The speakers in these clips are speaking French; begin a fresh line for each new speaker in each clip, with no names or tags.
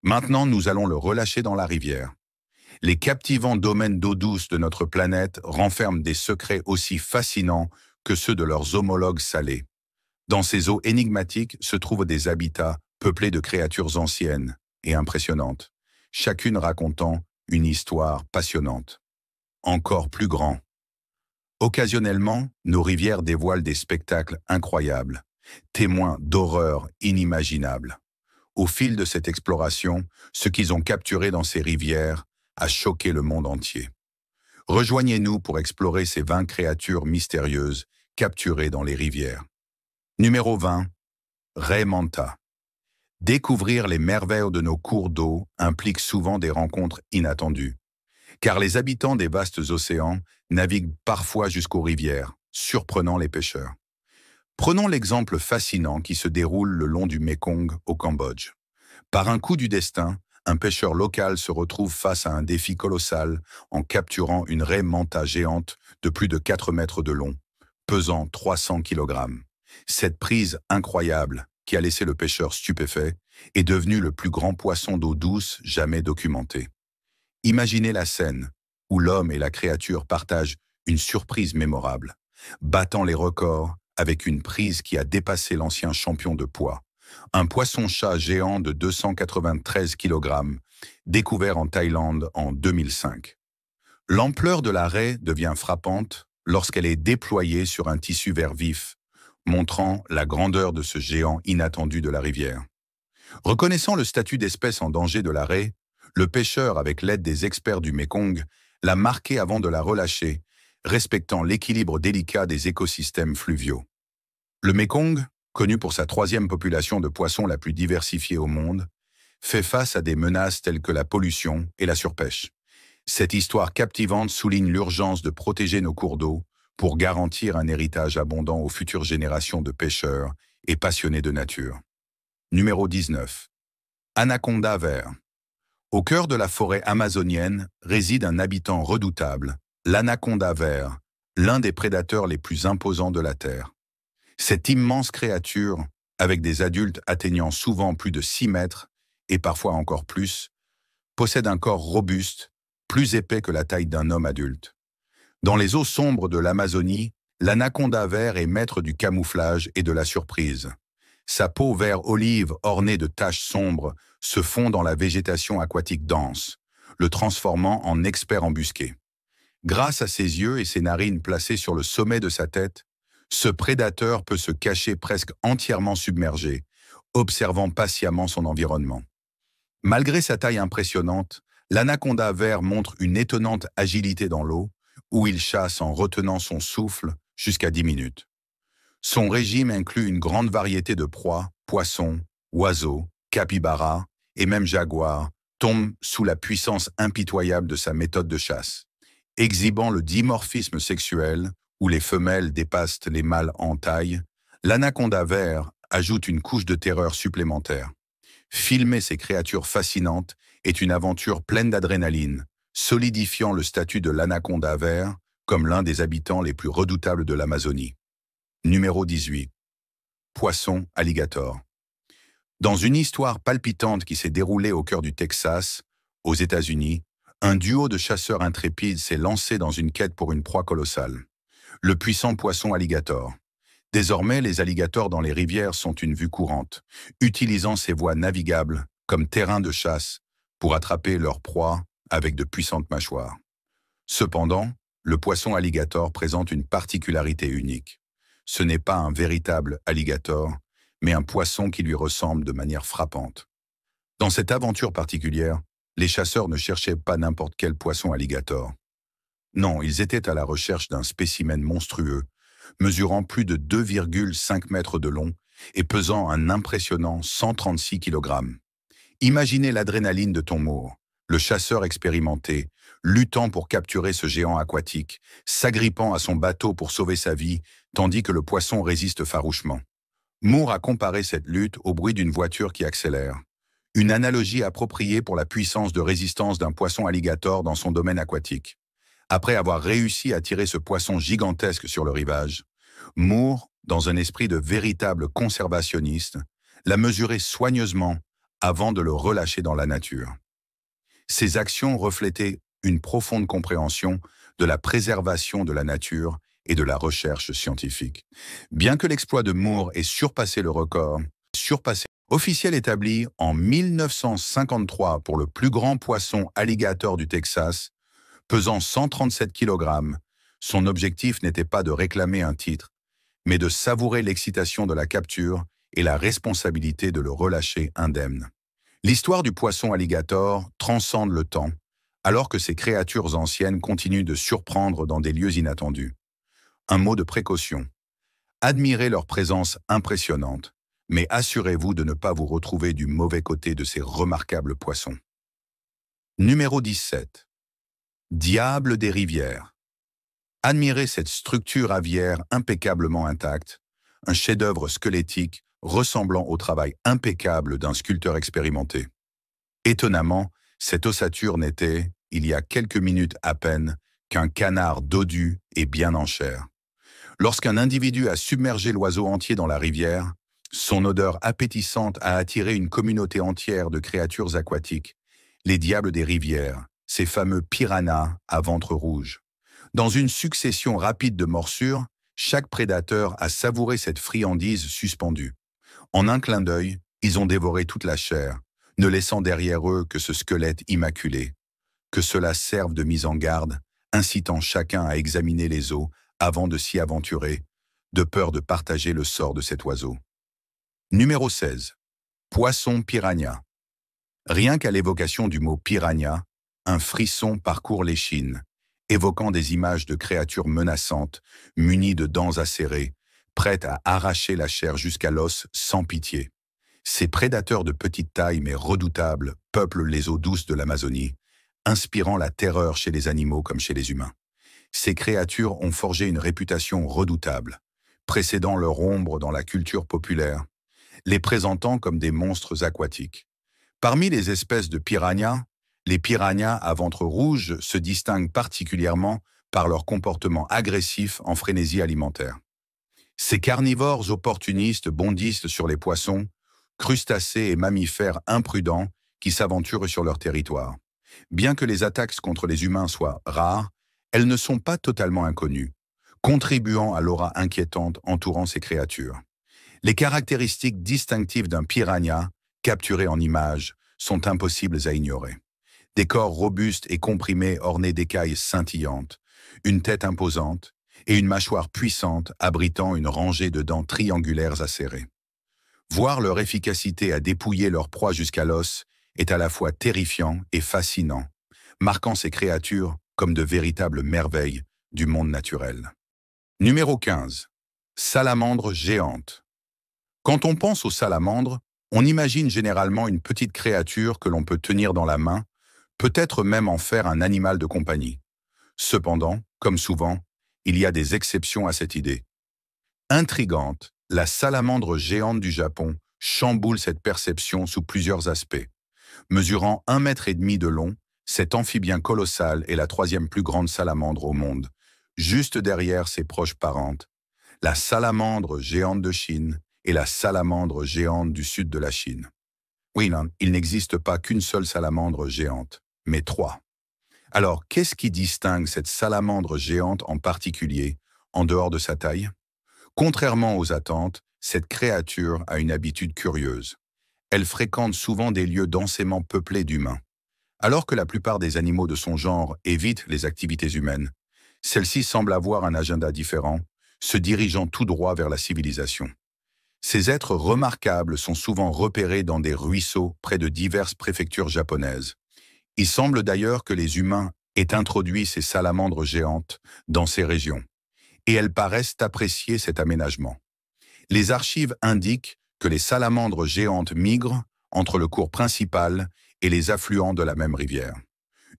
Maintenant, nous allons le relâcher dans la rivière. Les captivants domaines d'eau douce de notre planète renferment des secrets aussi fascinants que ceux de leurs homologues salés. Dans ces eaux énigmatiques se trouvent des habitats peuplés de créatures anciennes et impressionnantes, chacune racontant une histoire passionnante. Encore plus grand. Occasionnellement, nos rivières dévoilent des spectacles incroyables, témoins d'horreurs inimaginables. Au fil de cette exploration, ce qu'ils ont capturé dans ces rivières a choqué le monde entier. Rejoignez-nous pour explorer ces 20 créatures mystérieuses capturées dans les rivières. Numéro 20. Ray Manta. Découvrir les merveilles de nos cours d'eau implique souvent des rencontres inattendues, car les habitants des vastes océans naviguent parfois jusqu'aux rivières, surprenant les pêcheurs. Prenons l'exemple fascinant qui se déroule le long du Mekong au Cambodge. Par un coup du destin, un pêcheur local se retrouve face à un défi colossal en capturant une raie manta géante de plus de 4 mètres de long, pesant 300 kg. Cette prise incroyable, qui a laissé le pêcheur stupéfait, est devenue le plus grand poisson d'eau douce jamais documenté. Imaginez la scène où l'homme et la créature partagent une surprise mémorable, battant les records avec une prise qui a dépassé l'ancien champion de poids, un poisson-chat géant de 293 kg, découvert en Thaïlande en 2005. L'ampleur de la raie devient frappante lorsqu'elle est déployée sur un tissu vert vif, montrant la grandeur de ce géant inattendu de la rivière. Reconnaissant le statut d'espèce en danger de la raie, le pêcheur, avec l'aide des experts du Mekong, l'a marquée avant de la relâcher, respectant l'équilibre délicat des écosystèmes fluviaux. Le Mekong, connu pour sa 3e population de poissons la plus diversifiée au monde, fait face à des menaces telles que la pollution et la surpêche. Cette histoire captivante souligne l'urgence de protéger nos cours d'eau pour garantir un héritage abondant aux futures générations de pêcheurs et passionnés de nature. Numéro 19. Anaconda vert. Au cœur de la forêt amazonienne réside un habitant redoutable, l'anaconda vert, l'un des prédateurs les plus imposants de la Terre. Cette immense créature, avec des adultes atteignant souvent plus de 6 mètres, et parfois encore plus, possède un corps robuste, plus épais que la taille d'un homme adulte. Dans les eaux sombres de l'Amazonie, l'anaconda vert est maître du camouflage et de la surprise. Sa peau vert olive ornée de taches sombres se fond dans la végétation aquatique dense, le transformant en expert embusqué. Grâce à ses yeux et ses narines placées sur le sommet de sa tête, ce prédateur peut se cacher presque entièrement submergé, observant patiemment son environnement. Malgré sa taille impressionnante, l'anaconda vert montre une étonnante agilité dans l'eau, où il chasse en retenant son souffle jusqu'à 10 minutes. Son régime inclut une grande variété de proies, poissons, oiseaux, capybaras et même jaguars, tombent sous la puissance impitoyable de sa méthode de chasse. Exhibant le dimorphisme sexuel, où les femelles dépassent les mâles en taille, l'anaconda vert ajoute une couche de terreur supplémentaire. Filmer ces créatures fascinantes est une aventure pleine d'adrénaline, solidifiant le statut de l'anaconda vert comme l'un des habitants les plus redoutables de l'Amazonie. Numéro 18. Poisson alligator. Dans une histoire palpitante qui s'est déroulée au cœur du Texas, aux États-Unis, un duo de chasseurs intrépides s'est lancé dans une quête pour une proie colossale, le puissant poisson alligator. Désormais, les alligators dans les rivières sont une vue courante, utilisant ces voies navigables comme terrain de chasse pour attraper leur proie avec de puissantes mâchoires. Cependant, le poisson alligator présente une particularité unique. Ce n'est pas un véritable alligator, mais un poisson qui lui ressemble de manière frappante. Dans cette aventure particulière, les chasseurs ne cherchaient pas n'importe quel poisson alligator. Non, ils étaient à la recherche d'un spécimen monstrueux, mesurant plus de 2,5 mètres de long et pesant un impressionnant 136 kg. Imaginez l'adrénaline de Tom Moore, le chasseur expérimenté, luttant pour capturer ce géant aquatique, s'agrippant à son bateau pour sauver sa vie, tandis que le poisson résiste farouchement. Moore a comparé cette lutte au bruit d'une voiture qui accélère. Une analogie appropriée pour la puissance de résistance d'un poisson alligator dans son domaine aquatique. Après avoir réussi à tirer ce poisson gigantesque sur le rivage, Moore, dans un esprit de véritable conservationniste, l'a mesuré soigneusement avant de le relâcher dans la nature. Ces actions reflétaient une profonde compréhension de la préservation de la nature et de la recherche scientifique. Bien que l'exploit de Moore ait surpassé le record, officiel établi en 1953 pour le plus grand poisson alligator du Texas, pesant 137 kg, son objectif n'était pas de réclamer un titre, mais de savourer l'excitation de la capture et la responsabilité de le relâcher indemne. L'histoire du poisson alligator transcende le temps, alors que ces créatures anciennes continuent de surprendre dans des lieux inattendus. Un mot de précaution. Admirez leur présence impressionnante, mais assurez-vous de ne pas vous retrouver du mauvais côté de ces remarquables poissons. Numéro 17. Diable des rivières. Admirez cette structure aviaire impeccablement intacte, un chef-d'œuvre squelettique ressemblant au travail impeccable d'un sculpteur expérimenté. Étonnamment, cette ossature n'était, il y a quelques minutes à peine, qu'un canard dodu et bien en chair. Lorsqu'un individu a submergé l'oiseau entier dans la rivière, son odeur appétissante a attiré une communauté entière de créatures aquatiques, les diables des rivières, ces fameux piranhas à ventre rouge. Dans une succession rapide de morsures, chaque prédateur a savouré cette friandise suspendue. En un clin d'œil, ils ont dévoré toute la chair, ne laissant derrière eux que ce squelette immaculé. Que cela serve de mise en garde, incitant chacun à examiner les os avant de s'y aventurer, de peur de partager le sort de cet oiseau. Numéro 16. Poisson piranha. Rien qu'à l'évocation du mot piranha, un frisson parcourt l'échine, évoquant des images de créatures menaçantes, munies de dents acérées, prêtes à arracher la chair jusqu'à l'os sans pitié. Ces prédateurs de petite taille mais redoutables peuplent les eaux douces de l'Amazonie, inspirant la terreur chez les animaux comme chez les humains. Ces créatures ont forgé une réputation redoutable, précédant leur ombre dans la culture populaire, les présentant comme des monstres aquatiques. Parmi les espèces de piranhas, les piranhas à ventre rouge se distinguent particulièrement par leur comportement agressif en frénésie alimentaire. Ces carnivores opportunistes bondissent sur les poissons, crustacés et mammifères imprudents qui s'aventurent sur leur territoire. Bien que les attaques contre les humains soient rares, elles ne sont pas totalement inconnues, contribuant à l'aura inquiétante entourant ces créatures. Les caractéristiques distinctives d'un piranha, capturé en images, sont impossibles à ignorer. Des corps robustes et comprimés ornés d'écailles scintillantes, une tête imposante et une mâchoire puissante abritant une rangée de dents triangulaires acérées. Voir leur efficacité à dépouiller leur proie jusqu'à l'os est à la fois terrifiant et fascinant, marquant ces créatures comme de véritables merveilles du monde naturel. Numéro 15. Salamandre géante. Quand on pense aux salamandres, on imagine généralement une petite créature que l'on peut tenir dans la main, peut-être même en faire un animal de compagnie. Cependant, comme souvent, il y a des exceptions à cette idée. Intrigante, la salamandre géante du Japon chamboule cette perception sous plusieurs aspects. Mesurant 1,5 m de long, cet amphibien colossal est la troisième plus grande salamandre au monde, juste derrière ses proches parentes, la salamandre géante de Chine et la salamandre géante du sud de la Chine. Oui, non, il n'existe pas qu'une seule salamandre géante, mais 3. Alors, qu'est-ce qui distingue cette salamandre géante en particulier, en dehors de sa taille? Contrairement aux attentes, cette créature a une habitude curieuse. Elle fréquente souvent des lieux densément peuplés d'humains. Alors que la plupart des animaux de son genre évitent les activités humaines, celle-ci semble avoir un agenda différent, se dirigeant tout droit vers la civilisation. Ces êtres remarquables sont souvent repérés dans des ruisseaux près de diverses préfectures japonaises. Il semble d'ailleurs que les humains aient introduit ces salamandres géantes dans ces régions, et elles paraissent apprécier cet aménagement. Les archives indiquent que les salamandres géantes migrent entre le cours principal et les affluents de la même rivière.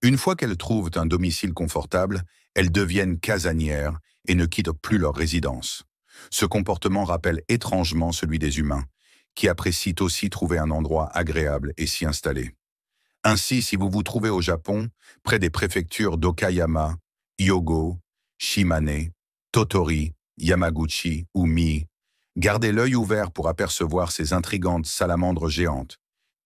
Une fois qu'elles trouvent un domicile confortable, elles deviennent casanières et ne quittent plus leur résidence. Ce comportement rappelle étrangement celui des humains, qui apprécient aussi trouver un endroit agréable et s'y installer. Ainsi, si vous vous trouvez au Japon, près des préfectures d'Okayama, Hyogo, Shimane, Tottori, Yamaguchi ou Mie, gardez l'œil ouvert pour apercevoir ces intrigantes salamandres géantes,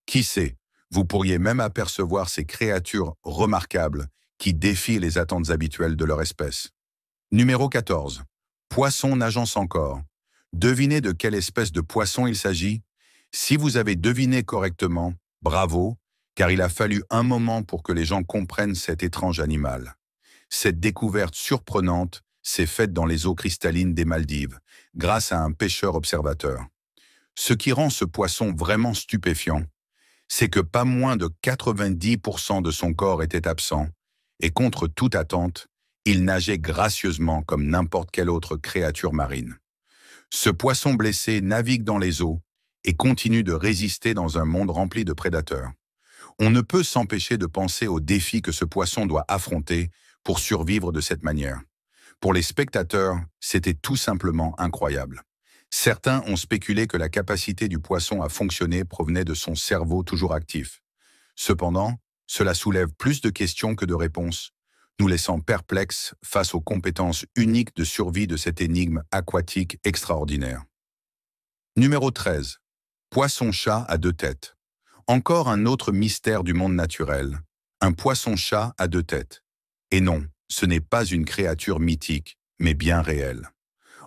Qui sait, vous pourriez même apercevoir ces créatures remarquables qui défient les attentes habituelles de leur espèce. Numéro 14. Poisson nageant sans corps. Devinez de quelle espèce de poisson il s'agit? Si vous avez deviné correctement, bravo, car il a fallu un moment pour que les gens comprennent cet étrange animal. Cette découverte surprenante s'est faite dans les eaux cristallines des Maldives, grâce à un pêcheur observateur. Ce qui rend ce poisson vraiment stupéfiant, c'est que pas moins de 90% de son corps était absent, et contre toute attente, il nageait gracieusement comme n'importe quelle autre créature marine. Ce poisson blessé navigue dans les eaux et continue de résister dans un monde rempli de prédateurs. On ne peut s'empêcher de penser aux défis que ce poisson doit affronter pour survivre de cette manière. Pour les spectateurs, c'était tout simplement incroyable. Certains ont spéculé que la capacité du poisson à fonctionner provenait de son cerveau toujours actif. Cependant, cela soulève plus de questions que de réponses, nous laissant perplexes face aux compétences uniques de survie de cette énigme aquatique extraordinaire. Numéro 13. Poisson-chat à deux têtes. Encore un autre mystère du monde naturel. Un poisson-chat à deux têtes. Et non, ce n'est pas une créature mythique, mais bien réelle.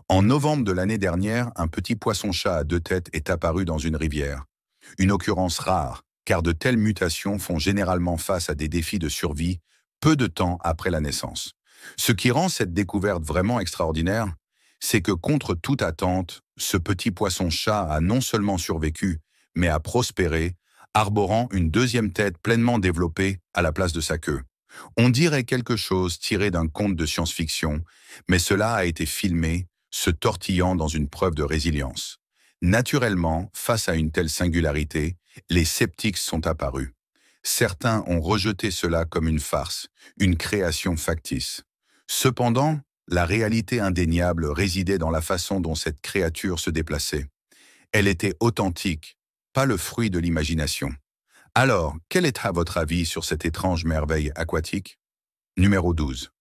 En novembre de l'année dernière, un petit poisson-chat à deux têtes est apparu dans une rivière. Une occurrence rare, car de telles mutations font généralement face à des défis de survie peu de temps après la naissance. Ce qui rend cette découverte vraiment extraordinaire, c'est que contre toute attente, ce petit poisson-chat a non seulement survécu, mais a prospéré, arborant une deuxième tête pleinement développée à la place de sa queue. On dirait quelque chose tiré d'un conte de science-fiction, mais cela a été filmé, se tortillant dans une preuve de résilience. Naturellement, face à une telle singularité, les sceptiques sont apparus. Certains ont rejeté cela comme une farce, une création factice. Cependant, la réalité indéniable résidait dans la façon dont cette créature se déplaçait. Elle était authentique, pas le fruit de l'imagination. Alors, quel est à votre avis sur cette étrange merveille aquatique? Numéro 12.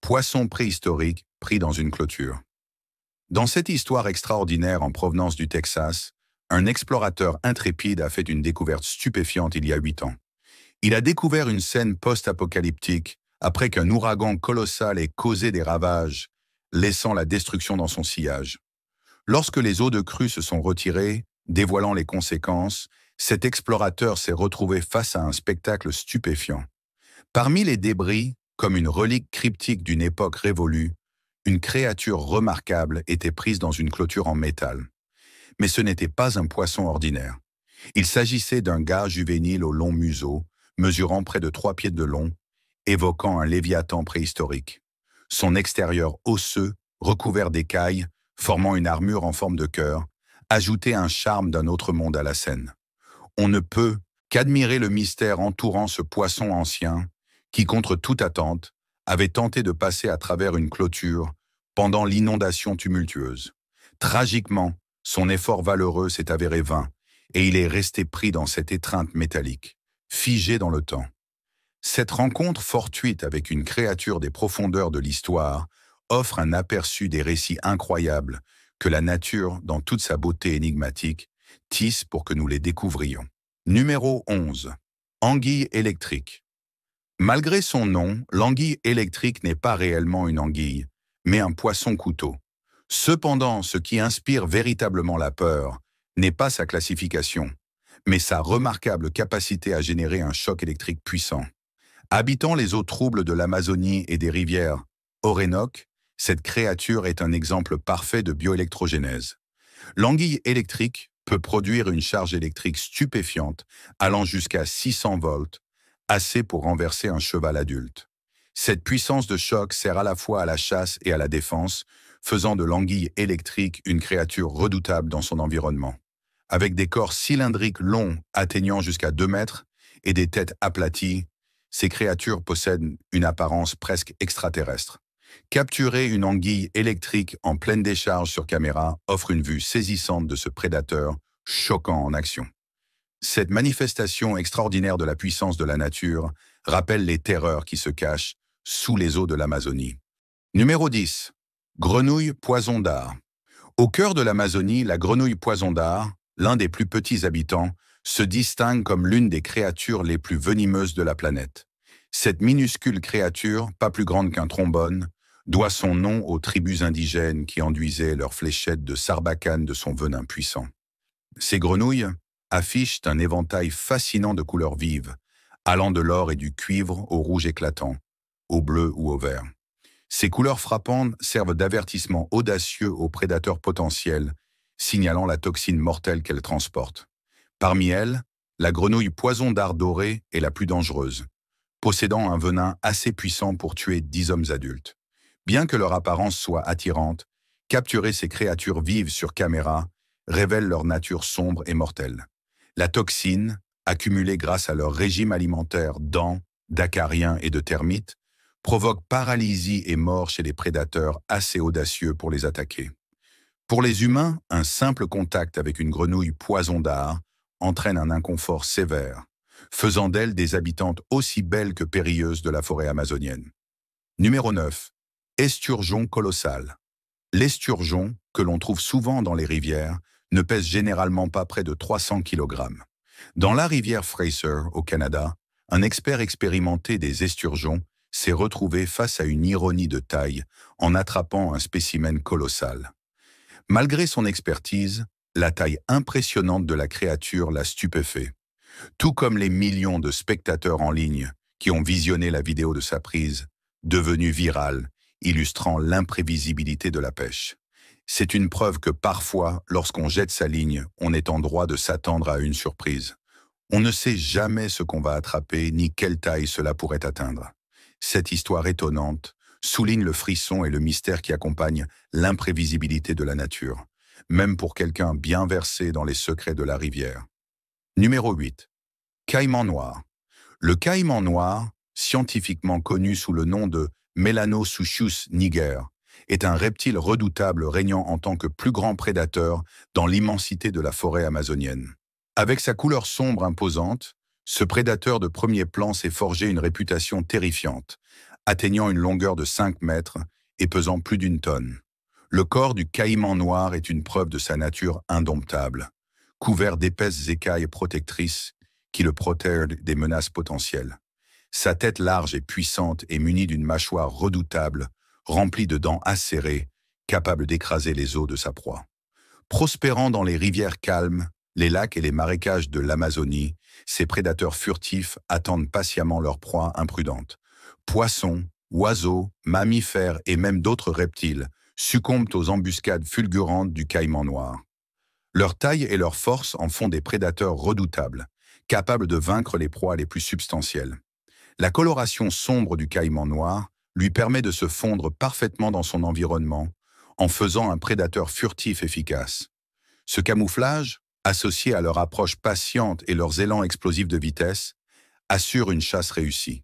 Poisson préhistorique pris dans une clôture. Dans cette histoire extraordinaire en provenance du Texas, un explorateur intrépide a fait une découverte stupéfiante il y a 8 ans. Il a découvert une scène post-apocalyptique après qu'un ouragan colossal ait causé des ravages, laissant la destruction dans son sillage. Lorsque les eaux de crue se sont retirées, dévoilant les conséquences, cet explorateur s'est retrouvé face à un spectacle stupéfiant. Parmi les débris, comme une relique cryptique d'une époque révolue, une créature remarquable était prise dans une clôture en métal. Mais ce n'était pas un poisson ordinaire. Il s'agissait d'un gars juvénile au long museau, mesurant près de 3 pieds de long, évoquant un léviathan préhistorique. Son extérieur osseux, recouvert d'écailles, formant une armure en forme de cœur, ajoutait un charme d'un autre monde à la scène. On ne peut qu'admirer le mystère entourant ce poisson ancien qui, contre toute attente, avait tenté de passer à travers une clôture pendant l'inondation tumultueuse. Tragiquement, son effort valeureux s'est avéré vain et il est resté pris dans cette étreinte métallique, figé dans le temps. Cette rencontre fortuite avec une créature des profondeurs de l'histoire offre un aperçu des récits incroyables que la nature, dans toute sa beauté énigmatique, tisse pour que nous les découvrions. Numéro 11. Anguille électrique. Malgré son nom, l'anguille électrique n'est pas réellement une anguille, mais un poisson-couteau. Cependant, ce qui inspire véritablement la peur n'est pas sa classification, mais sa remarquable capacité à générer un choc électrique puissant. Habitant les eaux troubles de l'Amazonie et des rivières Orénoque, cette créature est un exemple parfait de bioélectrogénèse. L'anguille électrique peut produire une charge électrique stupéfiante allant jusqu'à 600 volts, assez pour renverser un cheval adulte. Cette puissance de choc sert à la fois à la chasse et à la défense, faisant de l'anguille électrique une créature redoutable dans son environnement. Avec des corps cylindriques longs atteignant jusqu'à 2 mètres et des têtes aplaties, ces créatures possèdent une apparence presque extraterrestre. Capturer une anguille électrique en pleine décharge sur caméra offre une vue saisissante de ce prédateur choquant en action. Cette manifestation extraordinaire de la puissance de la nature rappelle les terreurs qui se cachent sous les eaux de l'Amazonie. Numéro 10. Grenouille poison d'art. Au cœur de l'Amazonie, la grenouille poison d'art, l'un des plus petits habitants, se distingue comme l'une des créatures les plus venimeuses de la planète. Cette minuscule créature, pas plus grande qu'un trombone, doit son nom aux tribus indigènes qui enduisaient leurs fléchettes de sarbacane de son venin puissant. Ces grenouilles affichent un éventail fascinant de couleurs vives, allant de l'or et du cuivre au rouge éclatant, au bleu ou au vert. Ces couleurs frappantes servent d'avertissement audacieux aux prédateurs potentiels, signalant la toxine mortelle qu'elles transportent. Parmi elles, la grenouille poison dard doré est la plus dangereuse, possédant un venin assez puissant pour tuer 10 hommes adultes. Bien que leur apparence soit attirante, capturer ces créatures vives sur caméra révèle leur nature sombre et mortelle. La toxine, accumulée grâce à leur régime alimentaire d'ants, d'acariens et de termites, provoque paralysie et mort chez les prédateurs assez audacieux pour les attaquer. Pour les humains, un simple contact avec une grenouille poison dard entraîne un inconfort sévère, faisant d'elles des habitantes aussi belles que périlleuses de la forêt amazonienne. Numéro 9. Esturgeon colossal. L'esturgeon, que l'on trouve souvent dans les rivières, ne pèse généralement pas près de 300 kg. Dans la rivière Fraser, au Canada, un expert expérimenté des esturgeons s'est retrouvé face à une ironie de taille en attrapant un spécimen colossal. Malgré son expertise, la taille impressionnante de la créature l'a stupéfait, tout comme les millions de spectateurs en ligne qui ont visionné la vidéo de sa prise, devenue virale, illustrant l'imprévisibilité de la pêche. C'est une preuve que parfois, lorsqu'on jette sa ligne, on est en droit de s'attendre à une surprise. On ne sait jamais ce qu'on va attraper ni quelle taille cela pourrait atteindre. Cette histoire étonnante souligne le frisson et le mystère qui accompagnent l'imprévisibilité de la nature, même pour quelqu'un bien versé dans les secrets de la rivière. Numéro 8. Caïman noir. Le caïman noir, scientifiquement connu sous le nom de Melanosuchus niger, est un reptile redoutable régnant en tant que plus grand prédateur dans l'immensité de la forêt amazonienne. Avec sa couleur sombre imposante, ce prédateur de premier plan s'est forgé une réputation terrifiante, atteignant une longueur de 5 mètres et pesant plus d'1 tonne. Le corps du caïman noir est une preuve de sa nature indomptable, couvert d'épaisses écailles protectrices qui le protègent des menaces potentielles. Sa tête large et puissante est munie d'une mâchoire redoutable, remplie de dents acérées, capables d'écraser les os de sa proie. Prospérant dans les rivières calmes, les lacs et les marécages de l'Amazonie, ces prédateurs furtifs attendent patiemment leur proie imprudente. Poissons, oiseaux, mammifères et même d'autres reptiles succombent aux embuscades fulgurantes du caïman noir. Leur taille et leur force en font des prédateurs redoutables, capables de vaincre les proies les plus substantielles. La coloration sombre du caïman noir lui permet de se fondre parfaitement dans son environnement, en faisant un prédateur furtif efficace. Ce camouflage, associé à leur approche patiente et leurs élans explosifs de vitesse, assure une chasse réussie.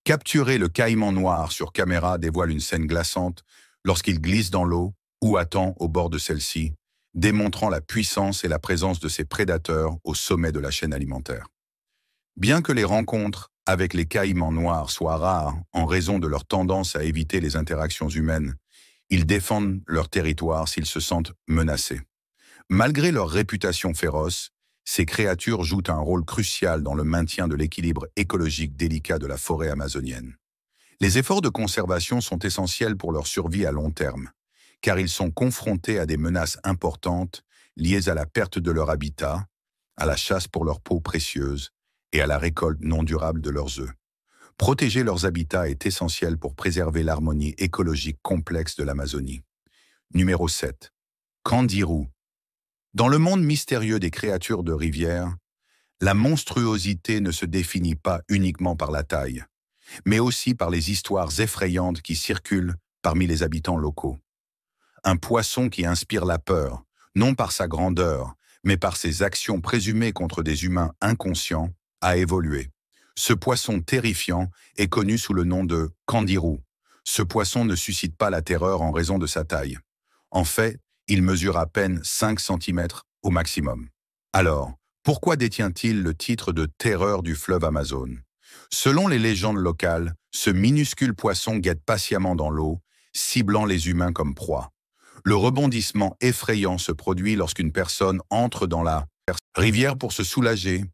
Capturer le caïman noir sur caméra dévoile une scène glaçante lorsqu'il glisse dans l'eau ou attend au bord de celle-ci, démontrant la puissance et la présence de ces prédateurs au sommet de la chaîne alimentaire. Bien que les rencontres avec les caïmans noirs soient rares en raison de leur tendance à éviter les interactions humaines, ils défendent leur territoire s'ils se sentent menacés. Malgré leur réputation féroce, ces créatures jouent un rôle crucial dans le maintien de l'équilibre écologique délicat de la forêt amazonienne. Les efforts de conservation sont essentiels pour leur survie à long terme, car ils sont confrontés à des menaces importantes liées à la perte de leur habitat, à la chasse pour leur peau précieuse et à la récolte non durable de leurs œufs. Protéger leurs habitats est essentiel pour préserver l'harmonie écologique complexe de l'Amazonie. Numéro 7. Candiru. Dans le monde mystérieux des créatures de rivière, la monstruosité ne se définit pas uniquement par la taille, mais aussi par les histoires effrayantes qui circulent parmi les habitants locaux. Un poisson qui inspire la peur, non par sa grandeur, mais par ses actions présumées contre des humains inconscients, a évolué. Ce poisson terrifiant est connu sous le nom de candiru. Ce poisson ne suscite pas la terreur en raison de sa taille. En fait, il mesure à peine 5 cm au maximum. Alors, pourquoi détient-il le titre de terreur du fleuve Amazon? Selon les légendes locales, ce minuscule poisson guette patiemment dans l'eau, ciblant les humains comme proie. Le rebondissement effrayant se produit lorsqu'une personne entre dans la rivière pour se soulager,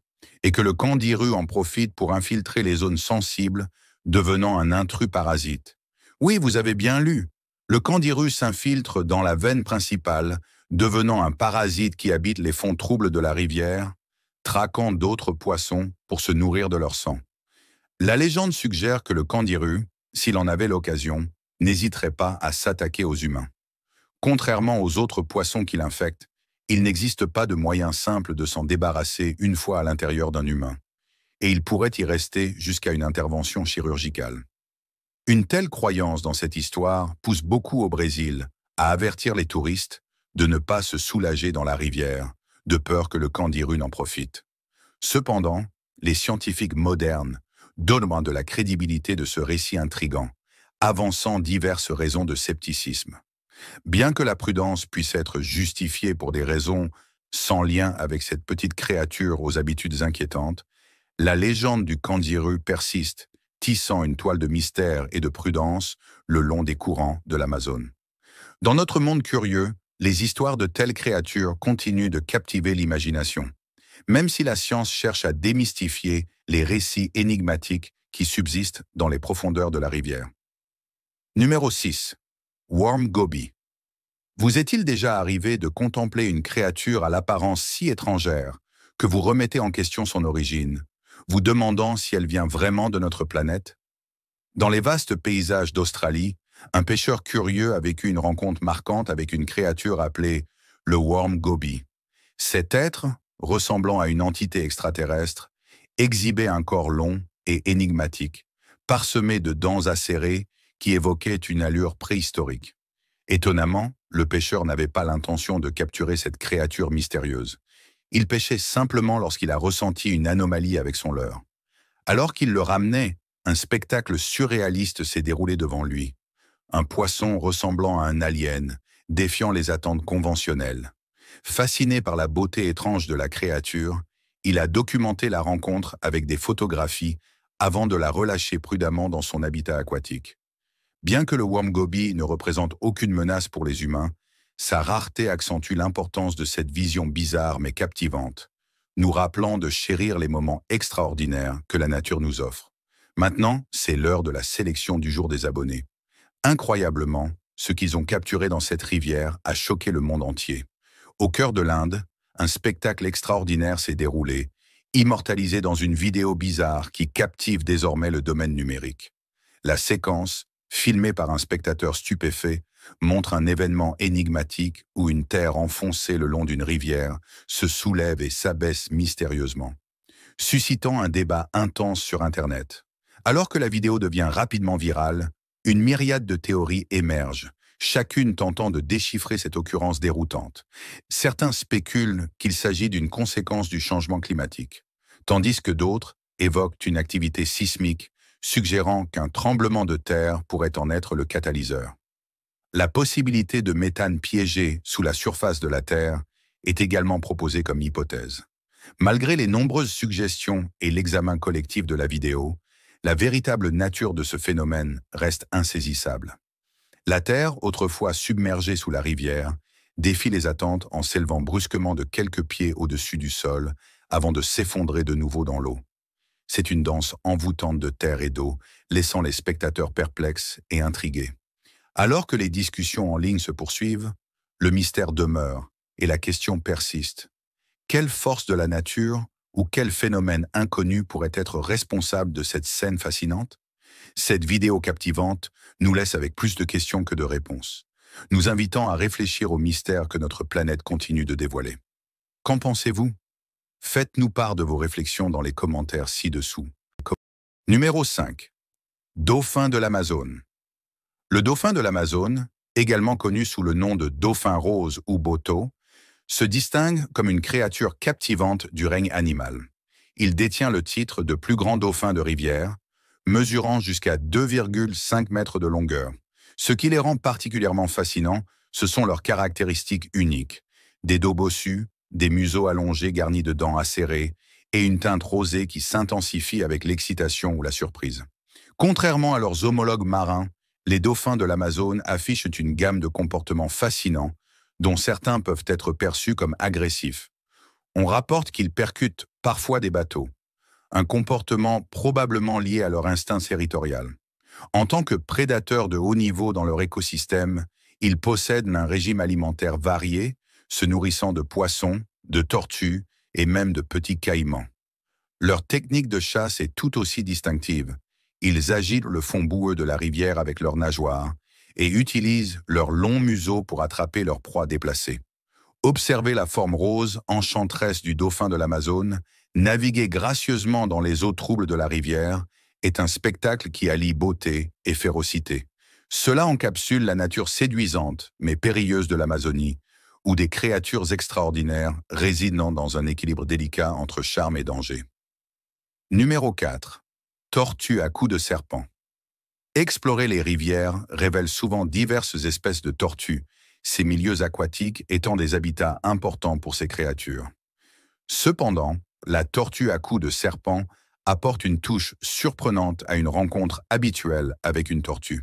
et que le candiru en profite pour infiltrer les zones sensibles, devenant un intrus parasite. Oui, vous avez bien lu. Le candiru s'infiltre dans la veine principale, devenant un parasite qui habite les fonds troubles de la rivière, traquant d'autres poissons pour se nourrir de leur sang. La légende suggère que le candiru, s'il en avait l'occasion, n'hésiterait pas à s'attaquer aux humains. Contrairement aux autres poissons qui l'infectent, il n'existe pas de moyen simple de s'en débarrasser une fois à l'intérieur d'un humain, et il pourrait y rester jusqu'à une intervention chirurgicale. Une telle croyance dans cette histoire pousse beaucoup au Brésil à avertir les touristes de ne pas se soulager dans la rivière, de peur que le candiru n'en profite. Cependant, les scientifiques modernes donnent de la crédibilité de ce récit intrigant, avançant diverses raisons de scepticisme. Bien que la prudence puisse être justifiée pour des raisons sans lien avec cette petite créature aux habitudes inquiétantes, la légende du candiru persiste, tissant une toile de mystère et de prudence le long des courants de l'Amazone. Dans notre monde curieux, les histoires de telles créatures continuent de captiver l'imagination, même si la science cherche à démystifier les récits énigmatiques qui subsistent dans les profondeurs de la rivière. Numéro 6. Worm Goby. Vous est-il déjà arrivé de contempler une créature à l'apparence si étrangère que vous remettez en question son origine, vous demandant si elle vient vraiment de notre planète? Dans les vastes paysages d'Australie, un pêcheur curieux a vécu une rencontre marquante avec une créature appelée le Worm Goby. Cet être, ressemblant à une entité extraterrestre, exhibait un corps long et énigmatique, parsemé de dents acérées qui évoquaient une allure préhistorique. Étonnamment, le pêcheur n'avait pas l'intention de capturer cette créature mystérieuse. Il pêchait simplement lorsqu'il a ressenti une anomalie avec son leurre. Alors qu'il le ramenait, un spectacle surréaliste s'est déroulé devant lui. Un poisson ressemblant à un alien, défiant les attentes conventionnelles. Fasciné par la beauté étrange de la créature, il a documenté la rencontre avec des photographies avant de la relâcher prudemment dans son habitat aquatique. Bien que le Worm Goby ne représente aucune menace pour les humains, sa rareté accentue l'importance de cette vision bizarre mais captivante, nous rappelant de chérir les moments extraordinaires que la nature nous offre. Maintenant, c'est l'heure de la sélection du jour des abonnés. Incroyablement, ce qu'ils ont capturé dans cette rivière a choqué le monde entier. Au cœur de l'Inde, un spectacle extraordinaire s'est déroulé, immortalisé dans une vidéo bizarre qui captive désormais le domaine numérique. La séquence, filmée par un spectateur stupéfait, montre un événement énigmatique où une terre enfoncée le long d'une rivière se soulève et s'abaisse mystérieusement, suscitant un débat intense sur Internet. Alors que la vidéo devient rapidement virale, une myriade de théories émergent, chacune tentant de déchiffrer cette occurrence déroutante. Certains spéculent qu'il s'agit d'une conséquence du changement climatique, tandis que d'autres évoquent une activité sismique, suggérant qu'un tremblement de terre pourrait en être le catalyseur. La possibilité de méthane piégé sous la surface de la Terre est également proposée comme hypothèse. Malgré les nombreuses suggestions et l'examen collectif de la vidéo, la véritable nature de ce phénomène reste insaisissable. La Terre, autrefois submergée sous la rivière, défie les attentes en s'élevant brusquement de quelques pieds au-dessus du sol avant de s'effondrer de nouveau dans l'eau. C'est une danse envoûtante de terre et d'eau, laissant les spectateurs perplexes et intrigués. Alors que les discussions en ligne se poursuivent, le mystère demeure et la question persiste. Quelle force de la nature ou quel phénomène inconnu pourrait être responsable de cette scène fascinante? Cette vidéo captivante nous laisse avec plus de questions que de réponses, nous invitant à réfléchir au mystère que notre planète continue de dévoiler. Qu'en pensez-vous? Faites-nous part de vos réflexions dans les commentaires ci-dessous. Numéro 5. Dauphin de l'Amazone. Le dauphin de l'Amazone, également connu sous le nom de dauphin rose ou boto, se distingue comme une créature captivante du règne animal. Il détient le titre de plus grand dauphin de rivière, mesurant jusqu'à 2,5 mètres de longueur. Ce qui les rend particulièrement fascinants, ce sont leurs caractéristiques uniques. Des dos bossus, des museaux allongés garnis de dents acérées et une teinte rosée qui s'intensifie avec l'excitation ou la surprise. Contrairement à leurs homologues marins, les dauphins de l'Amazone affichent une gamme de comportements fascinants, dont certains peuvent être perçus comme agressifs. On rapporte qu'ils percutent parfois des bateaux, un comportement probablement lié à leur instinct territorial. En tant que prédateurs de haut niveau dans leur écosystème, ils possèdent un régime alimentaire varié, se nourrissant de poissons, de tortues et même de petits caïmans. Leur technique de chasse est tout aussi distinctive. Ils agitent le fond boueux de la rivière avec leurs nageoires et utilisent leur long museau pour attraper leurs proies déplacées. Observer la forme rose, enchanteresse du dauphin de l'Amazone, naviguer gracieusement dans les eaux troubles de la rivière, est un spectacle qui allie beauté et férocité. Cela encapsule la nature séduisante mais périlleuse de l'Amazonie, où des créatures extraordinaires résident dans un équilibre délicat entre charme et danger. Numéro 4. Tortue à cou de serpent. Explorer les rivières révèle souvent diverses espèces de tortues, ces milieux aquatiques étant des habitats importants pour ces créatures. Cependant, la tortue à cou de serpent apporte une touche surprenante à une rencontre habituelle avec une tortue.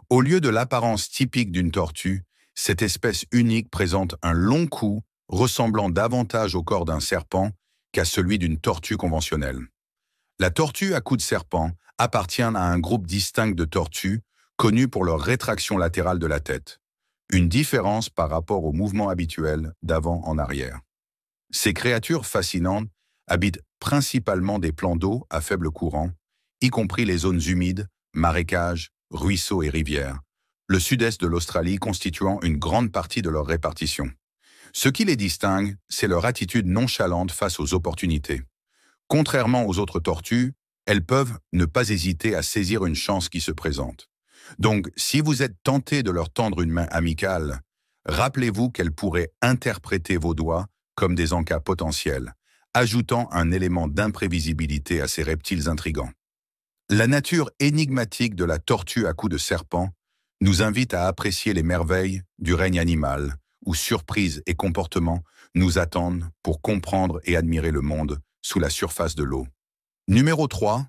Au lieu de l'apparence typique d'une tortue, cette espèce unique présente un long cou ressemblant davantage au corps d'un serpent qu'à celui d'une tortue conventionnelle. La tortue à cou de serpent appartient à un groupe distinct de tortues connues pour leur rétraction latérale de la tête, une différence par rapport au mouvement habituel d'avant en arrière. Ces créatures fascinantes habitent principalement des plans d'eau à faible courant, y compris les zones humides, marécages, ruisseaux et rivières, le sud-est de l'Australie constituant une grande partie de leur répartition. Ce qui les distingue, c'est leur attitude nonchalante face aux opportunités. Contrairement aux autres tortues, elles peuvent ne pas hésiter à saisir une chance qui se présente. Donc, si vous êtes tenté de leur tendre une main amicale, rappelez-vous qu'elles pourraient interpréter vos doigts comme des encas potentiels, ajoutant un élément d'imprévisibilité à ces reptiles intrigants. La nature énigmatique de la tortue à cou de serpent nous invite à apprécier les merveilles du règne animal, où surprises et comportements nous attendent pour comprendre et admirer le monde sous la surface de l'eau. Numéro 3.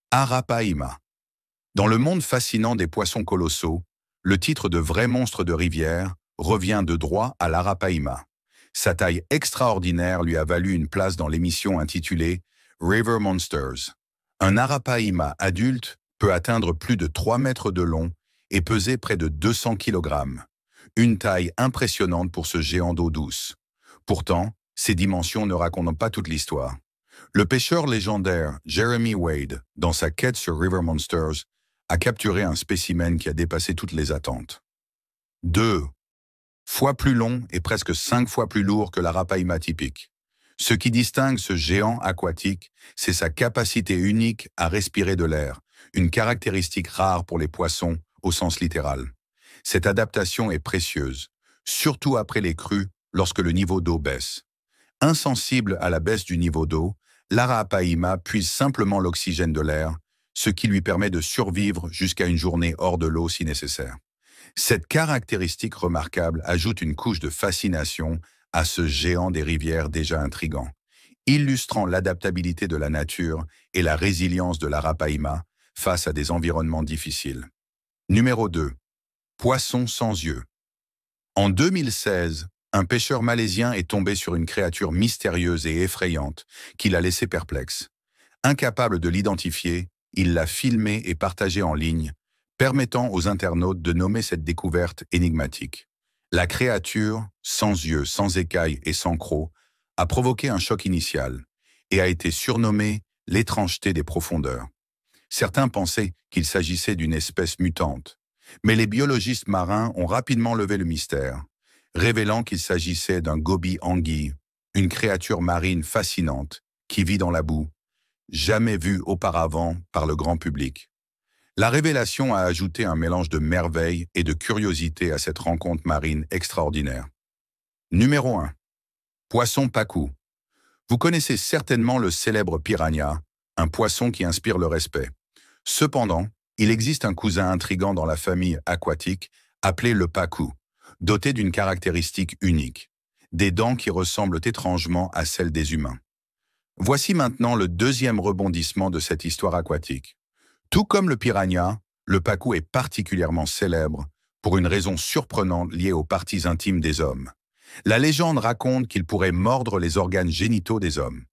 Arapaima. Dans le monde fascinant des poissons colossaux, le titre de vrai monstre de rivière revient de droit à l'Arapaima. Sa taille extraordinaire lui a valu une place dans l'émission intitulée River Monsters. Un Arapaima adulte peut atteindre plus de 3 mètres de long et peser près de 200 kg. Une taille impressionnante pour ce géant d'eau douce. Pourtant, ces dimensions ne racontent pas toute l'histoire. Le pêcheur légendaire Jeremy Wade, dans sa quête sur River Monsters, a capturé un spécimen qui a dépassé toutes les attentes. 2 fois plus long et presque 5 fois plus lourd que l'Arapaima typique. Ce qui distingue ce géant aquatique, c'est sa capacité unique à respirer de l'air, une caractéristique rare pour les poissons au sens littéral. Cette adaptation est précieuse, surtout après les crues lorsque le niveau d'eau baisse. Insensible à la baisse du niveau d'eau, l'Arapaima puise simplement l'oxygène de l'air, ce qui lui permet de survivre jusqu'à une journée hors de l'eau si nécessaire. Cette caractéristique remarquable ajoute une couche de fascination à ce géant des rivières déjà intrigant, illustrant l'adaptabilité de la nature et la résilience de l'Arapaima face à des environnements difficiles. Numéro 2. Poisson sans yeux. En 2016, un pêcheur malaisien est tombé sur une créature mystérieuse et effrayante qui l'a laissé perplexe. Incapable de l'identifier, il l'a filmée et partagée en ligne, permettant aux internautes de nommer cette découverte énigmatique. La créature, sans yeux, sans écailles et sans crocs, a provoqué un choc initial et a été surnommée l'étrangeté des profondeurs. Certains pensaient qu'il s'agissait d'une espèce mutante, mais les biologistes marins ont rapidement levé le mystère, révélant qu'il s'agissait d'un goby anguille, une créature marine fascinante qui vit dans la boue, jamais vue auparavant par le grand public. La révélation a ajouté un mélange de merveille et de curiosité à cette rencontre marine extraordinaire. Numéro 1. Poisson pacu. Vous connaissez certainement le célèbre piranha, un poisson qui inspire le respect. Cependant, il existe un cousin intrigant dans la famille aquatique appelé le pacu, doté d'une caractéristique unique, des dents qui ressemblent étrangement à celles des humains. Voici maintenant le deuxième rebondissement de cette histoire aquatique. Tout comme le piranha, le pacu est particulièrement célèbre pour une raison surprenante liée aux parties intimes des hommes. La légende raconte qu'ils pourraient mordre les organes génitaux des hommes.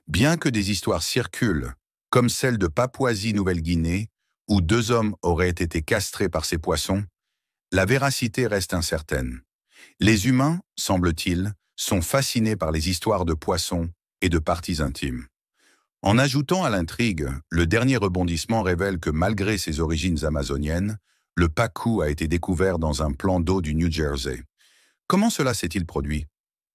Bien que des histoires circulent, comme celle de Papouasie-Nouvelle-Guinée, où 2 hommes auraient été castrés par ces poissons, la véracité reste incertaine. Les humains, semble-t-il, sont fascinés par les histoires de poissons et de parties intimes. En ajoutant à l'intrigue, le dernier rebondissement révèle que malgré ses origines amazoniennes, le pacu a été découvert dans un plan d'eau du New Jersey. Comment cela s'est-il produit?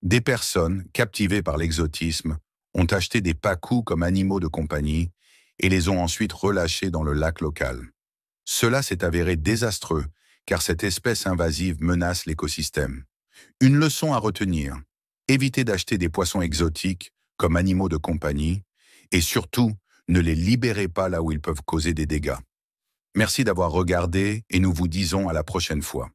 Des personnes, captivées par l'exotisme, ont acheté des pacous comme animaux de compagnie et les ont ensuite relâchés dans le lac local. Cela s'est avéré désastreux, car cette espèce invasive menace l'écosystème. Une leçon à retenir: évitez d'acheter des poissons exotiques comme animaux de compagnie et surtout, ne les libérez pas là où ils peuvent causer des dégâts. Merci d'avoir regardé et nous vous disons à la prochaine fois.